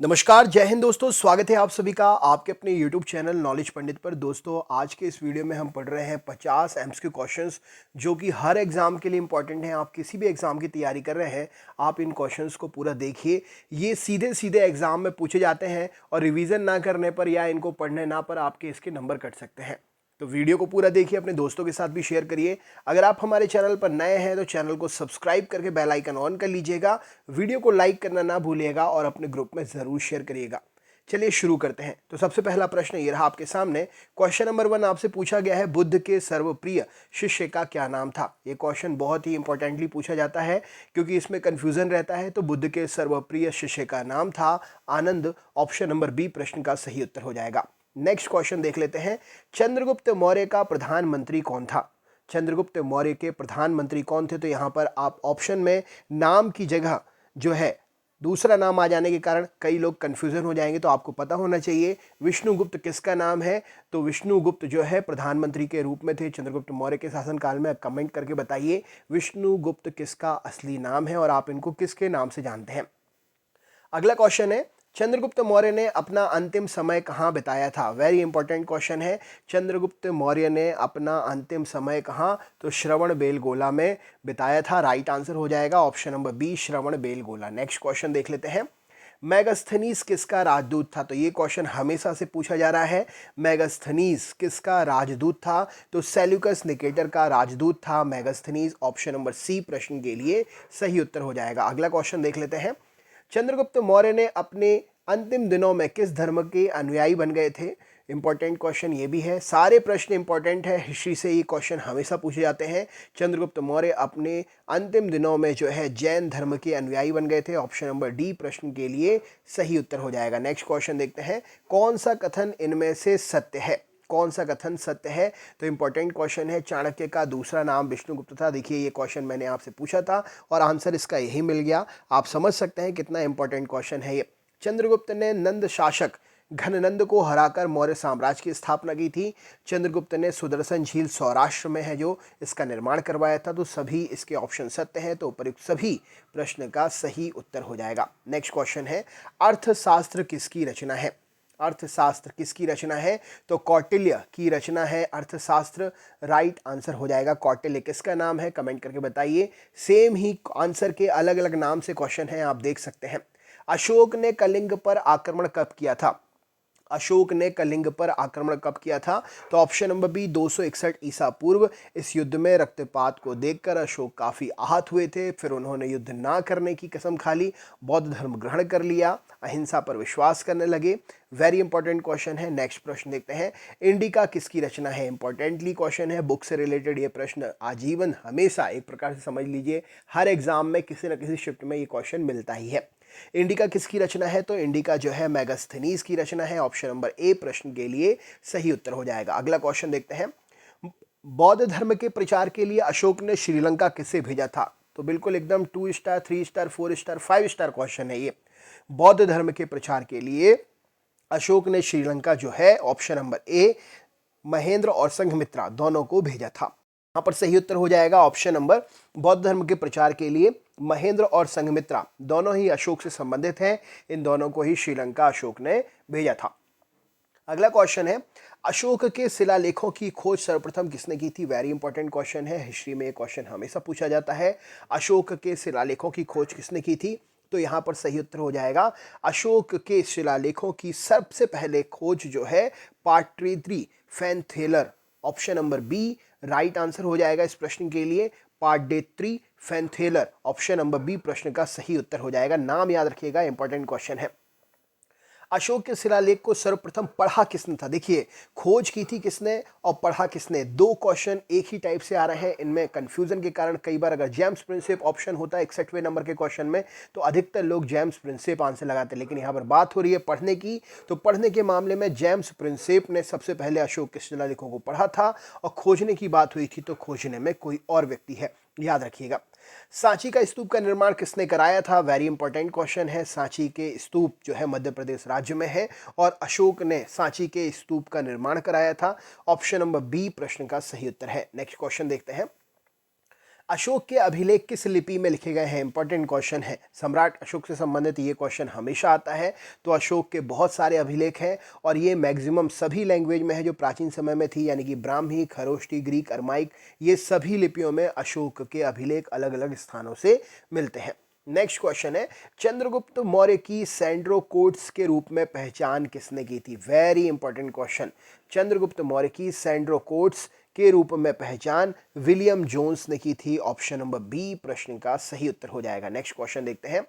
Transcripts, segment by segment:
नमस्कार, जय हिंद दोस्तों। स्वागत है आप सभी का आपके अपने YouTube चैनल नॉलेज पंडित पर। दोस्तों, आज के इस वीडियो में हम पढ़ रहे हैं 50 एमसीक्यू क्वेश्चंस जो कि हर एग्जाम के लिए इंपॉर्टेंट हैं। आप किसी भी एग्जाम की तैयारी कर रहे हैं, आप इन क्वेश्चंस को पूरा देखिए। ये सीधे सीधे एग्जाम में पूछे जाते हैं और रिवीजन ना करने पर या इनको पढ़ने ना पर आपके इसके नंबर कट सकते हैं। तो वीडियो को पूरा देखिए, अपने दोस्तों के साथ भी शेयर करिए। अगर आप हमारे चैनल पर नए हैं तो चैनल को सब्सक्राइब करके बेल आइकन ऑन कर लीजिएगा। वीडियो को लाइक करना ना भूलिएगा और अपने ग्रुप में ज़रूर शेयर करिएगा। चलिए शुरू करते हैं। तो सबसे पहला प्रश्न ये रहा आपके सामने। क्वेश्चन नंबर 1 आपसे पूछा गया है, बुद्ध के सर्वप्रिय शिष्य का क्या नाम था। ये क्वेश्चन बहुत ही इंपॉर्टेंटली पूछा जाता है क्योंकि इसमें कंफ्यूजन रहता है। तो बुद्ध के सर्वप्रिय शिष्य का नाम था आनंद। ऑप्शन नंबर बी प्रश्न का सही उत्तर हो जाएगा। नेक्स्ट क्वेश्चन देख लेते हैं। चंद्रगुप्त मौर्य का प्रधानमंत्री कौन था। चंद्रगुप्त मौर्य के प्रधानमंत्री कौन थे। तो यहाँ पर आप ऑप्शन में नाम की जगह जो है दूसरा नाम आ जाने के कारण कई लोग कंफ्यूजन हो जाएंगे, तो आपको पता होना चाहिए विष्णुगुप्त किसका नाम है। तो विष्णुगुप्त जो है प्रधानमंत्री के रूप में थे चंद्रगुप्त मौर्य के शासनकाल में। कमेंट करके बताइए विष्णुगुप्त किसका असली नाम है और आप इनको किसके नाम से जानते हैं। अगला क्वेश्चन है, चंद्रगुप्त मौर्य ने अपना अंतिम समय कहाँ बिताया था। वेरी इंपॉर्टेंट क्वेश्चन है। चंद्रगुप्त मौर्य ने अपना अंतिम समय कहाँ, तो श्रवण बेलगोला में बिताया था। राइट आंसर हो जाएगा ऑप्शन नंबर बी श्रवण बेलगोला। नेक्स्ट क्वेश्चन देख लेते हैं। मैगस्थनीज किसका राजदूत था। तो ये क्वेश्चन हमेशा से पूछा जा रहा है। मैगस्थनीज किसका राजदूत था। तो सेल्यूकस निकेटर का राजदूत था मैगस्थनीज। ऑप्शन नंबर सी प्रश्न के लिए सही उत्तर हो जाएगा। अगला क्वेश्चन देख लेते हैं। चंद्रगुप्त मौर्य ने अपने अंतिम दिनों में किस धर्म के अनुयायी बन गए थे। इंपॉर्टेंट क्वेश्चन ये भी है। सारे प्रश्न इंपॉर्टेंट है, हिस्ट्री से ये क्वेश्चन हमेशा पूछे जाते हैं। चंद्रगुप्त मौर्य अपने अंतिम दिनों में जो है जैन धर्म के अनुयायी बन गए थे। ऑप्शन नंबर डी प्रश्न के लिए सही उत्तर हो जाएगा। नेक्स्ट क्वेश्चन देखते हैं। कौन सा कथन इनमें से सत्य है। कौन सा कथन सत्य है। तो इंपॉर्टेंट क्वेश्चन है। चाणक्य का दूसरा नाम विष्णुगुप्त था। देखिए ये क्वेश्चन मैंने आपसे पूछा था और आंसर इसका यही मिल गया। आप समझ सकते हैं कितना इंपॉर्टेंट क्वेश्चन है ये। चंद्रगुप्त ने नंद शासक घननंद को हराकर मौर्य साम्राज्य की स्थापना की थी। चंद्रगुप्त ने सुदर्शन झील सौराष्ट्र में है जो इसका निर्माण करवाया था। तो सभी इसके ऑप्शन सत्य हैं। तो उपयुक्त सभी प्रश्न का सही उत्तर हो जाएगा। नेक्स्ट क्वेश्चन है, अर्थशास्त्र किसकी रचना है। अर्थशास्त्र किसकी रचना है। तो कौटिल्य की रचना है अर्थशास्त्र। राइट आंसर हो जाएगा। कौटिल्य किसका नाम है, कमेंट करके बताइए। सेम ही आंसर के अलग अलग नाम से क्वेश्चन है, आप देख सकते हैं। अशोक ने कलिंग पर आक्रमण कब किया था। अशोक ने कलिंग पर आक्रमण कब किया था। तो ऑप्शन नंबर बी 261 ईसा पूर्व। इस युद्ध में रक्तपात को देखकर अशोक काफी आहत हुए थे। फिर उन्होंने युद्ध ना करने की कसम खा ली, बौद्ध धर्म ग्रहण कर लिया, अहिंसा पर विश्वास करने लगे। वेरी इंपॉर्टेंट क्वेश्चन है। नेक्स्ट प्रश्न देखते हैं। इंडिका किसकी रचना है। इंपॉर्टेंटली क्वेश्चन है, बुक से रिलेटेड ये प्रश्न आजीवन हमेशा एक प्रकार से समझ लीजिए हर एग्जाम में किसी न किसी शिफ्ट में ये क्वेश्चन मिलता ही है। इंडिका किसकी रचना है। तो इंडिका जो है मैगस्थनीज की रचना है। ऑप्शन नंबर ए प्रश्न के लिए सही उत्तर हो जाएगा। अगला क्वेश्चन देखते हैं। बौद्ध धर्म के प्रचार के लिए अशोक ने श्रीलंका किसे भेजा था। तो बिल्कुल एकदम 2 star 3 star 4 star 5 star question है ये। बौद्ध धर्म के प्रचार के लिए अशोक ने श्रीलंका जो है ऑप्शन नंबर ए महेंद्र और संघमित्रा दोनों को भेजा था। यहां पर सही उत्तर हो जाएगा ऑप्शन नंबर, बौद्ध धर्म के प्रचार के लिए महेंद्र और संघमित्रा दोनों ही अशोक से संबंधित हैं। इन दोनों को ही श्रीलंका अशोक ने भेजा था। अगला क्वेश्चन है, अशोक के शिलालेखों की खोज सर्वप्रथम किसने की थी। वेरी इंपॉर्टेंट क्वेश्चन है। हिस्ट्री में एक क्वेश्चन हमेशा पूछा जाता है, अशोक के शिलालेखों की खोज किसने की थी। तो यहां पर सही उत्तर हो जाएगा अशोक के शिलालेखों की सबसे पहले खोज जो है पाटलिपुत्र फैनथेलर। Option number B right answer हो जाएगा इस प्रश्न के लिए। पाटलिपुत्र फैनथेलर ऑप्शन नंबर बी प्रश्न का सही उत्तर हो जाएगा। नाम याद रखिएगा, इंपॉर्टेंट क्वेश्चन है। अशोक के शिलालेख को सर्वप्रथम पढ़ा किसने था। देखिए खोज की थी किसने और पढ़ा किसने, दो क्वेश्चन एक ही टाइप से आ रहे हैं। इनमें कंफ्यूजन के कारण कई बार अगर जेम्स प्रिंसेप ऑप्शन होता है 61वें नंबर के क्वेश्चन में तो अधिकतर लोग जेम्स प्रिंसेप आंसर लगाते हैं। लेकिन यहाँ पर बात हो रही है पढ़ने की, तो पढ़ने के मामले में जेम्स प्रिंसेप ने सबसे पहले अशोक के शिलालेखों को पढ़ा था और खोजने की बात हुई थी तो खोजने में कोई और व्यक्ति है, याद रखिएगा। सांची का स्तूप का निर्माण किसने कराया था। वेरी इंपॉर्टेंट क्वेश्चन है। सांची के स्तूप जो है मध्य प्रदेश राज्य में है और अशोक ने सांची के स्तूप का निर्माण कराया था। ऑप्शन नंबर बी प्रश्न का सही उत्तर है। नेक्स्ट क्वेश्चन देखते हैं। अशोक के अभिलेख किस लिपि में लिखे गए हैं? इंपॉर्टेंट क्वेश्चन है। सम्राट अशोक से संबंधित ये क्वेश्चन हमेशा आता है। तो अशोक के बहुत सारे अभिलेख हैं और ये मैक्सिमम सभी लैंग्वेज में है जो प्राचीन समय में थी, यानी कि ब्राह्मी, खरोष्टी, ग्रीक, अरमाइक, ये सभी लिपियों में अशोक के अभिलेख अलग अलग स्थानों से मिलते हैं। नेक्स्ट क्वेश्चन है, चंद्रगुप्त मौर्य की सैंड्रोकोट्स के रूप में पहचान किसने की थी? Very important question. Chandragupta Maurya की सैंड्रोकोट्स के रूप में पहचान विलियम जोन्स ने की थी। ऑप्शन नंबर बी प्रश्न का सही उत्तर हो जाएगा। नेक्स्ट क्वेश्चन देखते हैं,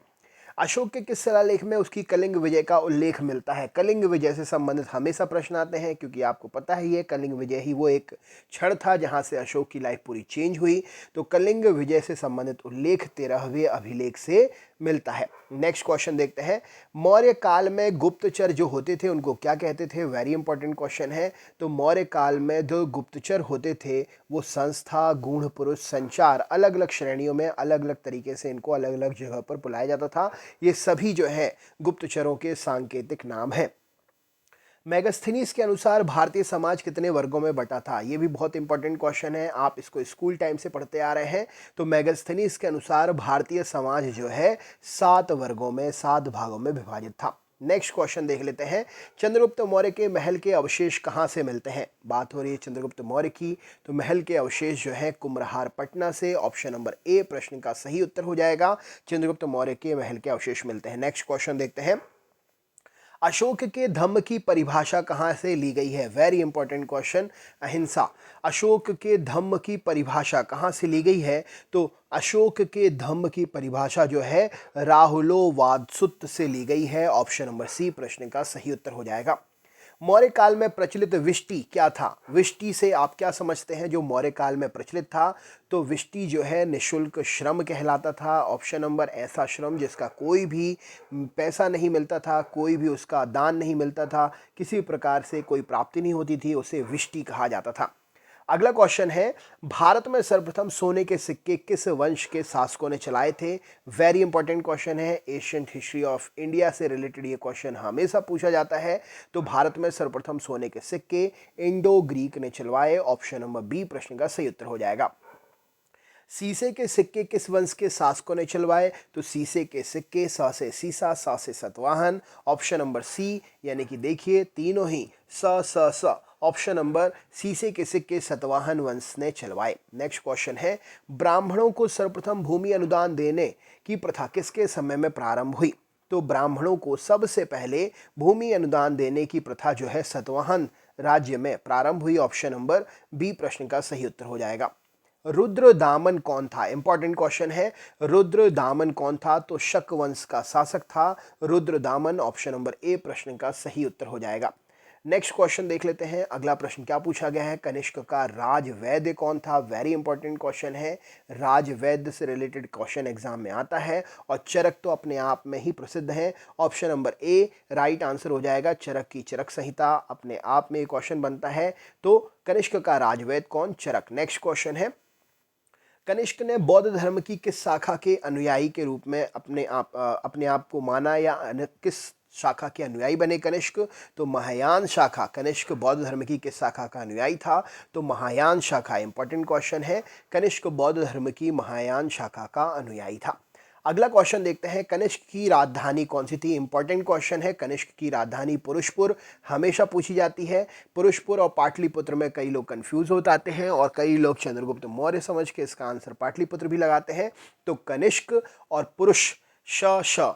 अशोक के किस शिलालेख में उसकी कलिंग विजय का उल्लेख मिलता है? कलिंग विजय से संबंधित हमेशा प्रश्न आते हैं, क्योंकि आपको पता ही है कलिंग विजय ही वो एक क्षण था जहां से अशोक की लाइफ पूरी चेंज हुई। तो कलिंग विजय से संबंधित उल्लेख 13वें अभिलेख से मिलता है। नेक्स्ट क्वेश्चन देखते हैं, मौर्य काल में गुप्तचर जो होते थे उनको क्या कहते थे? वेरी इंपॉर्टेंट क्वेश्चन है। तो मौर्य काल में जो गुप्तचर होते थे वो संस्था, गूढ़ पुरुष, संचार, अलग अलग श्रेणियों में अलग अलग तरीके से इनको अलग अलग जगह पर बुलाया जाता था। ये सभी जो है गुप्तचरों के सांकेतिक नाम हैं। मेगास्थनीज के अनुसार भारतीय समाज कितने वर्गों में बटा था? ये भी बहुत इंपॉर्टेंट क्वेश्चन है, आप इसको स्कूल टाइम से पढ़ते आ रहे हैं। तो मेगास्थनीज के अनुसार भारतीय समाज जो है 7 वर्गों में, 7 भागों में विभाजित था। नेक्स्ट क्वेश्चन देख लेते हैं, चंद्रगुप्त मौर्य के महल के अवशेष कहाँ से मिलते हैं? बात हो रही है चंद्रगुप्त मौर्य की, तो महल के अवशेष जो है कुम्हरार पटना से। ऑप्शन नंबर ए प्रश्न का सही उत्तर हो जाएगा। चंद्रगुप्त मौर्य के महल के अवशेष मिलते हैं। नेक्स्ट क्वेश्चन देखते हैं, अशोक के धम्म की परिभाषा कहाँ से ली गई है? Very important question. अहिंसा। अशोक के धम्म की परिभाषा कहाँ से ली गई है? तो अशोक के धम्म की परिभाषा जो है राहुलोवादसुत्त से ली गई है। ऑप्शन नंबर सी प्रश्न का सही उत्तर हो जाएगा। मौर्य काल में प्रचलित विष्टि क्या था? विष्टि से आप क्या समझते हैं जो मौर्य काल में प्रचलित था? तो विष्टि जो है निशुल्क श्रम कहलाता था। ऑप्शन नंबर ऐसा श्रम जिसका कोई भी पैसा नहीं मिलता था, कोई भी उसका दान नहीं मिलता था, किसी प्रकार से कोई प्राप्ति नहीं होती थी, उसे विष्टि कहा जाता था। अगला क्वेश्चन है, भारत में सर्वप्रथम सोने के सिक्के किस वंश के शासकों ने चलाए थे? वेरी इंपॉर्टेंट क्वेश्चन है। एशियंट हिस्ट्री ऑफ इंडिया से रिलेटेड ये क्वेश्चन हमेशा पूछा जाता है। तो भारत में सर्वप्रथम सोने के सिक्के इंडो ग्रीक ने चलवाए। ऑप्शन नंबर बी प्रश्न का सही उत्तर हो जाएगा। सीसे के सिक्के किस वंश के शासकों ने चलवाए? तो सीसे के सिक्के स से सीसा, सा से सतवाहन। ऑप्शन नंबर सी, यानी कि देखिए तीनों ही स। ऑप्शन नंबर सीसे के सिक्के सतवाहन वंश ने चलवाए। नेक्स्ट क्वेश्चन है, ब्राह्मणों को सर्वप्रथम भूमि अनुदान देने की प्रथा किसके समय में प्रारंभ हुई? तो ब्राह्मणों को सबसे पहले भूमि अनुदान देने की प्रथा जो है सतवाहन राज्य में प्रारंभ हुई। ऑप्शन नंबर बी प्रश्न का सही उत्तर हो जाएगा। रुद्रदामन कौन था? इंपॉर्टेंट क्वेश्चन है। रुद्रदामन कौन था? तो शक वंश का शासक था रुद्रदामन। ऑप्शन नंबर ए प्रश्न का सही उत्तर हो जाएगा। नेक्स्ट क्वेश्चन देख लेते हैं, अगला प्रश्न क्या पूछा गया है, कनिष्क का राजवैद्य कौन था? वेरी इंपॉर्टेंट क्वेश्चन है। राजवैद्य से रिलेटेड क्वेश्चन एग्जाम में आता है और चरक तो अपने आप में ही प्रसिद्ध है। Option number A right answer हो जाएगा। चरक की चरक संहिता अपने आप में क्वेश्चन बनता है। तो कनिष्क का राजवैद्य कौन? चरक। नेक्स्ट क्वेश्चन है, कनिष्क ने बौद्ध धर्म की किस शाखा के अनुयायी के रूप में अपने आप को माना, या किस शाखा के अनुयायी बने कनिष्क? तो महायान शाखा। कनिष्क बौद्ध धर्म की किस शाखा का अनुयायी था? तो महायान शाखा। इंपॉर्टेंट क्वेश्चन है, कनिष्क बौद्ध धर्म की महायान शाखा का अनुयायी था। अगला क्वेश्चन देखते हैं, कनिष्क की राजधानी कौन सी थी? इंपॉर्टेंट क्वेश्चन है। कनिष्क की राजधानी पुरुषपुर हमेशा पूछी जाती है। पुरुषपुर और पाटलिपुत्र में कई लोग कंफ्यूज हो जाते हैं और कई लोग चंद्रगुप्त मौर्य समझ के इसका आंसर पाटलिपुत्र भी लगाते हैं। तो कनिष्क और पुरुष श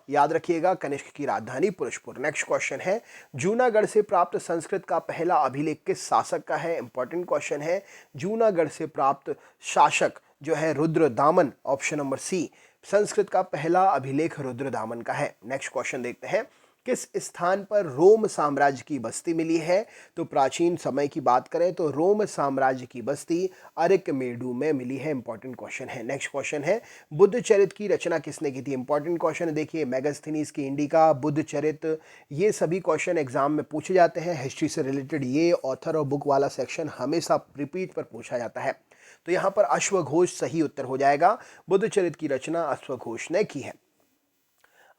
याद रखिएगा, कनिष्क की राजधानी पुरुषपुर। नेक्स्ट क्वेश्चन है, जूनागढ़ से प्राप्त संस्कृत का पहला अभिलेख किस शासक का है? इंपॉर्टेंट क्वेश्चन है। जूनागढ़ से प्राप्त शासक जो है Rudradaman. Option number C, Sanskrit का पहला अभिलेख रुद्रदामन का है। नेक्स्ट क्वेश्चन देखते हैं, किस स्थान पर रोम साम्राज्य की बस्ती मिली है? तो प्राचीन समय की बात करें तो रोम साम्राज्य की बस्ती अरिकमेडु में मिली है। इंपॉर्टेंट क्वेश्चन है। नेक्स्ट क्वेश्चन है, बुद्ध चरित की रचना किसने की थी? इंपॉर्टेंट क्वेश्चन है। देखिए मेगास्थनीज की इंडिका, बुद्ध चरित, ये सभी क्वेश्चन एग्जाम में पूछे जाते हैं। हिस्ट्री से रिलेटेड ये ऑथर और बुक वाला सेक्शन हमेशा रिपीट पर पूछा जाता है। तो यहाँ पर अश्वघोष सही उत्तर हो जाएगा। बुद्ध चरित की रचना अश्वघोष ने की है।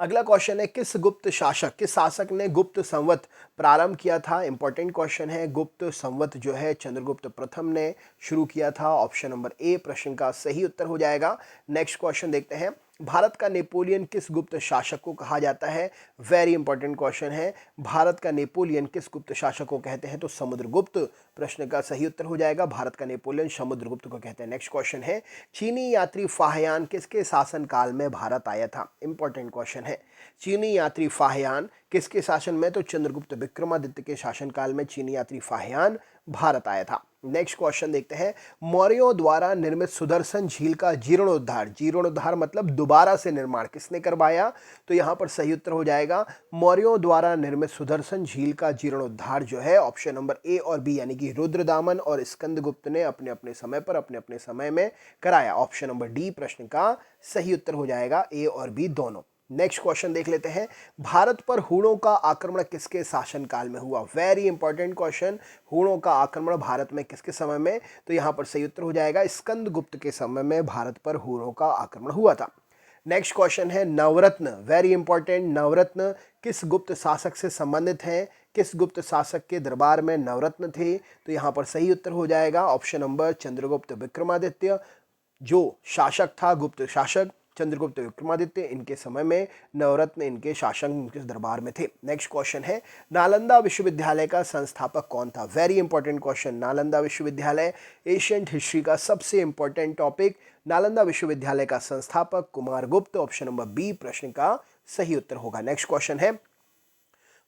अगला क्वेश्चन है किस गुप्त शासक, किस शासक ने गुप्त संवत प्रारंभ किया था। इंपॉर्टेंट क्वेश्चन है। गुप्त संवत जो है चंद्रगुप्त प्रथम ने शुरू किया था। ऑप्शन नंबर ए प्रश्न का सही उत्तर हो जाएगा। नेक्स्ट क्वेश्चन देखते हैं। भारत का नेपोलियन किस गुप्त शासक को कहा जाता है। वेरी इंपॉर्टेंट क्वेश्चन है। भारत का नेपोलियन किस गुप्त शासक को कहते हैं, तो समुद्रगुप्त प्रश्न का सही उत्तर हो जाएगा। भारत का नेपोलियन समुद्रगुप्त को कहते हैं। नेक्स्ट क्वेश्चन है चीनी यात्री फाहियान किसके शासन काल में भारत आया था। इंपॉर्टेंट क्वेश्चन है। चीनी यात्री फाहियान किसके शासन में, तो चंद्रगुप्त विक्रमादित्य के शासनकाल में चीनी यात्री फाहियान भारत आया था। नेक्स्ट क्वेश्चन देखते हैं। मौर्यों द्वारा निर्मित सुदर्शन झील का जीर्णोद्धार, जीर्णोद्धार मतलब दोबारा से निर्माण, किसने करवाया, तो यहां पर सही उत्तर हो जाएगा मौर्यों द्वारा निर्मित सुदर्शन झील का जीर्णोद्धार जो है ऑप्शन नंबर ए और बी यानी कि रुद्रदामन और स्कंदगुप्त ने अपने अपने समय पर अपने अपने समय में कराया। ऑप्शन नंबर डी प्रश्न का सही उत्तर हो जाएगा, ए और बी दोनों। नेक्स्ट क्वेश्चन देख लेते हैं। भारत पर हूणों का आक्रमण किसके शासनकाल में हुआ। Very important question. हूणों का आक्रमण भारत में किसके समय में, तो यहां पर सही उत्तर हो जाएगा स्कंदगुप्त के समय में भारत पर हूणों का आक्रमण हुआ था। नेक्स्ट क्वेश्चन है नवरत्न, वेरी इंपॉर्टेंट। नवरत्न किस गुप्त शासक से संबंधित है, किस गुप्त शासक के दरबार में नवरत्न थे, तो यहां पर सही उत्तर हो जाएगा ऑप्शन नंबर चंद्रगुप्त विक्रमादित्य। जो शासक था गुप्त शासक चंद्रगुप्त विक्रमादित्य, इनके समय में नवरत्न इनके शासन इनके दरबार में थे। नेक्स्ट क्वेश्चन है नालंदा विश्वविद्यालय का संस्थापक कौन था। Very important question. नालंदा विश्वविद्यालय एशियंट हिस्ट्री का सबसे इंपॉर्टेंट टॉपिक। नालंदा विश्वविद्यालय का संस्थापक कुमारगुप्त। ऑप्शन नंबर बी प्रश्न का सही उत्तर होगा। नेक्स्ट क्वेश्चन है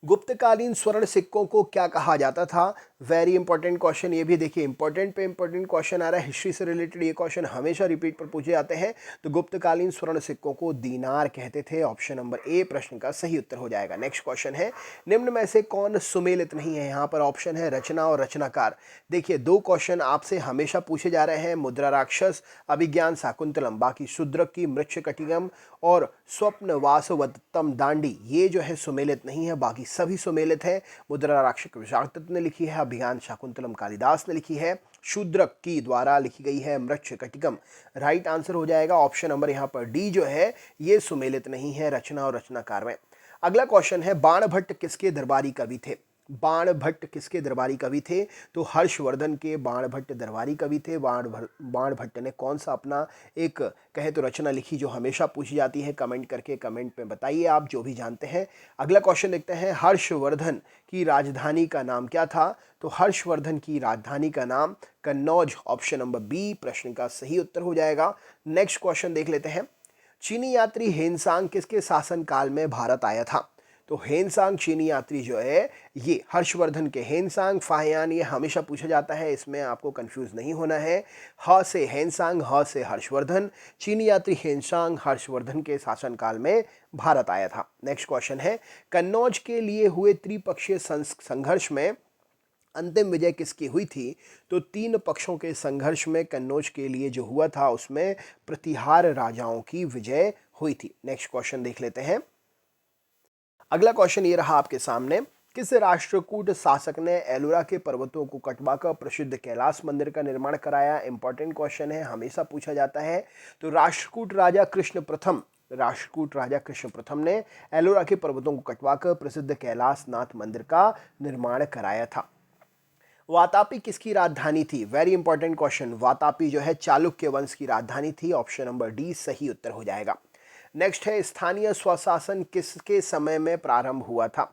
गुप्तकालीन स्वर्ण सिक्कों को क्या कहा जाता था। Very important question. ये भी देखिए इंपॉर्टेंट पे इंपॉर्टेंट क्वेश्चन आ रहा है। हिस्ट्री से रिलेटेड ये क्वेश्चन हमेशा रिपीट पर पूछे जाते हैं। तो गुप्तकालीन स्वर्ण सिक्कों को दीनार कहते थे। ऑप्शन नंबर ए प्रश्न का सही उत्तर हो जाएगा। नेक्स्ट क्वेश्चन है निम्न में से कौन सुमेलित नहीं है। यहाँ पर ऑप्शन है रचना और रचनाकार। देखिए दो क्वेश्चन आपसे हमेशा पूछे जा रहे हैं, मुद्रा राक्षस, अभिज्ञान शाकुंतलम। बाकी शूद्रक की मृच्छकटिकम और स्वप्न वासवदत्तम दांडी ये जो है सुमेलित नहीं है, बाकी सभी सुमेलित है। मुद्रा राक्षस विशाखदत्त ने लिखी है, अभिज्ञान शाकुंतलम कालिदास ने लिखी है, शूद्रक की द्वारा लिखी गई है मृच्छकटिकम। राइट आंसर हो जाएगा ऑप्शन नंबर यहाँ पर डी जो है ये सुमेलित नहीं है रचना और रचनाकार में। अगला क्वेश्चन है बाणभट्ट किसके दरबारी कवि थे। बाणभट्ट किसके दरबारी कवि थे, तो हर्षवर्धन के बाणभट्ट दरबारी कवि थे। बाणभट्ट ने कौन सा अपना एक कहे तो रचना लिखी जो हमेशा पूछी जाती है। कमेंट करके कमेंट में बताइए आप जो भी जानते हैं। अगला क्वेश्चन देखते हैं हर्षवर्धन की राजधानी का नाम क्या था, तो हर्षवर्धन की राजधानी का नाम कन्नौज। ऑप्शन नंबर बी प्रश्न का सही उत्तर हो जाएगा। नेक्स्ट क्वेश्चन देख लेते हैं। चीनी यात्री हेनसांग किसके शासन काल में भारत आया था, तो हेनसांग चीनी यात्री जो है ये हर्षवर्धन के। हेनसांग फाहियान ये हमेशा पूछा जाता है, इसमें आपको कंफ्यूज नहीं होना है। ह से हेनसांग, ह से हर्षवर्धन। चीनी यात्री हेनसांग हर्षवर्धन के शासनकाल में भारत आया था। नेक्स्ट क्वेश्चन है कन्नौज के लिए हुए त्रिपक्षीय संघर्ष में अंतिम विजय किसकी हुई थी, तो तीन पक्षों के संघर्ष में कन्नौज के लिए जो हुआ था उसमें प्रतिहार राजाओं की विजय हुई थी। नेक्स्ट क्वेश्चन देख लेते हैं। अगला क्वेश्चन ये रहा आपके सामने। किस राष्ट्रकूट शासक ने एलोरा के पर्वतों को कटवाकर प्रसिद्ध कैलाश मंदिर का निर्माण कराया। इंपॉर्टेंट क्वेश्चन है, हमेशा पूछा जाता है। तो राष्ट्रकूट राजा कृष्ण प्रथम ने एलोरा के पर्वतों को कटवाकर प्रसिद्ध कैलाशनाथ मंदिर का निर्माण कराया था। वातापी किसकी राजधानी थी। Very important question. वातापी जो है चालुक्य वंश की राजधानी थी। ऑप्शन नंबर डी सही उत्तर हो जाएगा। नेक्स्ट है स्थानीय स्वशासन किसके समय में प्रारंभ हुआ था,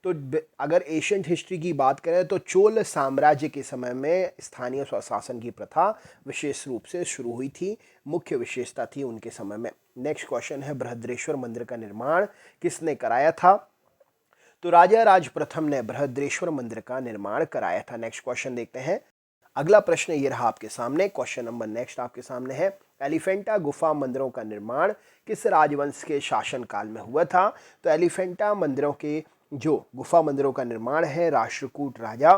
तो अगर एशियंट हिस्ट्री की बात करें तो चोल साम्राज्य के समय में स्थानीय स्वशासन की प्रथा विशेष रूप से शुरू हुई थी, मुख्य विशेषता थी उनके समय में। नेक्स्ट क्वेश्चन है बृहद्रेश्वर मंदिर का निर्माण किसने कराया था, तो राजा राज प्रथम ने बृहद्रेश्वर मंदिर का निर्माण कराया था। नेक्स्ट क्वेश्चन देखते हैं। अगला प्रश्न ये रहा आपके सामने। क्वेश्चन नंबर नेक्स्ट आपके सामने है एलिफेंटा गुफा मंदिरों का निर्माण किस राजवंश के शासन काल में हुआ था, तो एलिफेंटा मंदिरों के जो गुफा मंदिरों का निर्माण है राष्ट्रकूट राजा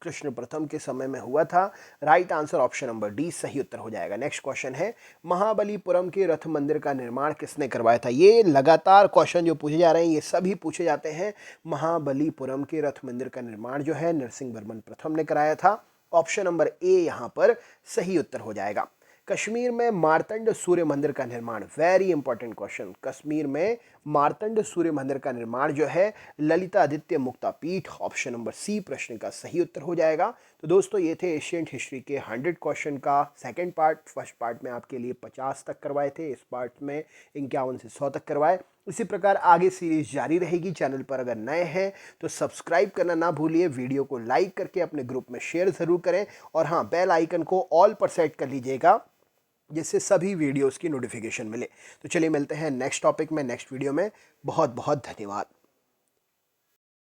कृष्ण प्रथम के समय में हुआ था। Right answer option number D सही उत्तर हो जाएगा। नेक्स्ट क्वेश्चन है महाबलीपुरम के रथ मंदिर का निर्माण किसने करवाया था। ये लगातार क्वेश्चन जो पूछे जा रहे हैं ये सभी पूछे जाते हैं। महाबलीपुरम के रथ मंदिर का निर्माण जो है नरसिंह वर्मन प्रथम ने कराया था। ऑप्शन नंबर ए यहां पर सही उत्तर हो जाएगा। कश्मीर में मार्तंड सूर्य मंदिर का निर्माण, वेरी इंपॉर्टेंट क्वेश्चन, कश्मीर में मार्तंड सूर्य मंदिर का निर्माण जो है ललितादित्य मुक्तापीठ, ऑप्शन नंबर सी प्रश्न का सही उत्तर हो जाएगा। तो दोस्तों ये थे एशियंट हिस्ट्री के 100 क्वेश्चन का सेकंड पार्ट। फर्स्ट पार्ट में आपके लिए 50 तक करवाए थे, इस पार्ट में 51 से 100 तक करवाए। इसी प्रकार आगे सीरीज जारी रहेगी। चैनल पर अगर नए हैं तो सब्सक्राइब करना ना भूलिए, वीडियो को लाइक करके अपने ग्रुप में शेयर ज़रूर करें और हाँ, बेल आइकन को ऑल पर सेट कर लीजिएगा जिससे सभी वीडियोस की नोटिफिकेशन मिले। तो चलिए मिलते हैं नेक्स्ट टॉपिक में, नेक्स्ट वीडियो में। बहुत बहुत धन्यवाद।